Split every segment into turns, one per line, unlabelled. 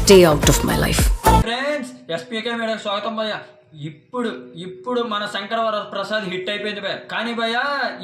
Stay out of my life.
Friends ఎస్పీకే మీడియాకి స్వాగతం భయ్య. ఇప్పుడు మన శంకరవర ప్రసాద్ హిట్ అయిపోయింది భయ్య. కానీ భయ్య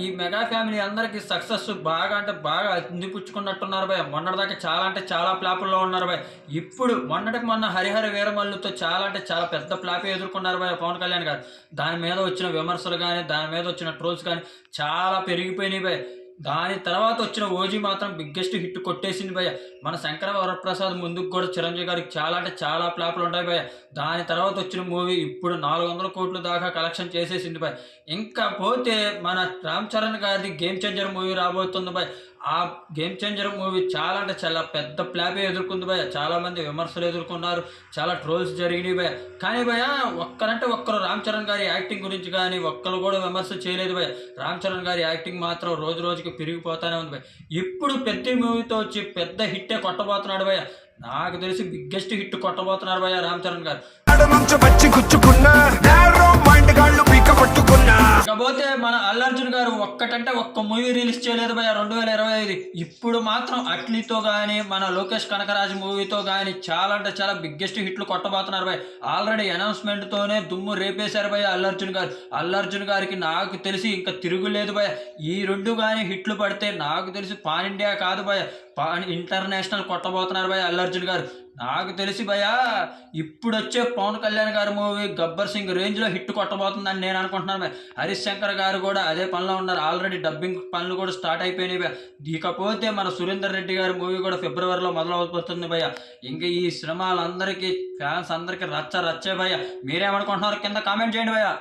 ఈ మెగా ఫ్యామిలీ అందరికి సక్సెస్ బాగా అంటే బాగా అందిపుచ్చుకున్నట్టున్నారు భయ్య. మొన్నటిదాకా చాలా అంటే చాలా ప్లాపుల్లో ఉన్నారు భయ్య. ఇప్పుడు మొన్నటికి మొన్న హరిహర వీరమల్లుతో చాలా అంటే చాలా పెద్ద ప్లాపే ఎదుర్కొన్నారు భయ్య పవన్ కళ్యాణ్ గారు. దాని మీద వచ్చిన విమర్శలు కానీ దాని మీద వచ్చిన ట్రోల్స్ కానీ చాలా పెరిగిపోయినాయి భయ్య. దాని తర్వాత వచ్చిన ఓజీ మాత్రం బిగ్గెస్ట్ హిట్ కొట్టేసింది భయ్య. మన శంకర వరప్రసాద్ ముందుకు కూడా చిరంజీవి గారికి చాలా అంటే చాలా ప్లాపులు ఉంటాయి భయ్య. దాని తర్వాత వచ్చిన మూవీ ఇప్పుడు 400 కోట్ల దాకా కలెక్షన్ చేసేసింది భయ్య. ఇంకా పోతే మన రామ్ చరణ్ గారిది గేమ్ చేంజర్ మూవీ రాబోతుంది భయ్య. ఆ గేమ్ చేంజర్ మూవీ చాలా అంటే చాలా పెద్ద ప్లాపే ఎదుర్కొంది భయ్య. చాలా మంది విమర్శలు ఎదుర్కొన్నారు, చాలా ట్రోల్స్ జరిగినాయి భయ్య. కానీ భయ్య ఒక్కరంటే ఒక్కరు రామ్ చరణ్ గారి యాక్టింగ్ గురించి కానీ ఒక్కరు కూడా విమర్శ చేయలేదు భయ్య. రామ్ చరణ్ గారి యాక్టింగ్ మాత్రం రోజు రోజుకి పెరిగిపోతానే ఉంది భయ్య. ఇప్పుడు పెద్ద మూవీతో వచ్చి పెద్ద హిట్టే కొట్టబోతున్నాడు భయ్య. నాకు తెలిసి బిగ్గెస్ట్ హిట్ కొట్టబోతున్నారు భయ్య రామ్ చరణ్ గారు. ఇకపోతే మన అల్లర్జున్ గారు ఒక్కటంటే ఒక్క మూవీ రిలీజ్ చేయలేదు భయ్య 2025. ఇప్పుడు మాత్రం అట్లీతో కానీ మన లోకేష్ కనకరాజు మూవీతో కానీ చాలా అంటే చాలా బిగ్గెస్ట్ హిట్లు కొట్టబోతున్నారు భయ్య. ఆల్రెడీ అనౌన్స్మెంట్తోనే దుమ్ము రేపేశారు భయ్య అల్లర్జున్ గారు. అల్లర్జున్ గారికి నాకు తెలిసి ఇంకా తిరుగులేదు భయ్య. ఈ రెండు కానీ హిట్లు పడితే నాకు తెలిసి పాన్ ఇండియా కాదు భయ్య, పాన్ ఇంటర్నేషనల్ కొట్టబోతున్నారు భయ్య అల్లర్జున్ గారు. నాకు తెలిసి భయ్య ఇప్పుడు వచ్చే పవన్ కళ్యాణ్ గారి మూవీ గబ్బర్ సింగ్ రేంజ్లో హిట్ కొట్టబోతుందని నేను అనుకుంటున్నాను భయ్య. హరీష్ శంకర్ గారు కూడా అదే పనిలో ఉన్నారు. ఆల్రెడీ డబ్బింగ్ పనులు కూడా స్టార్ట్ అయిపోయినాయి భయ్య. ఇకపోతే మన సురేందర్ రెడ్డి గారి మూవీ కూడా ఫిబ్రవరిలో మొదలవుతుంది భయ్య. ఇంకా ఈ సినిమాలందరికీ ఫ్యాన్స్ అందరికీ రచ్చే భయ్య. మీరేమనుకుంటున్నారు కింద కామెంట్ చేయండి భయ్య.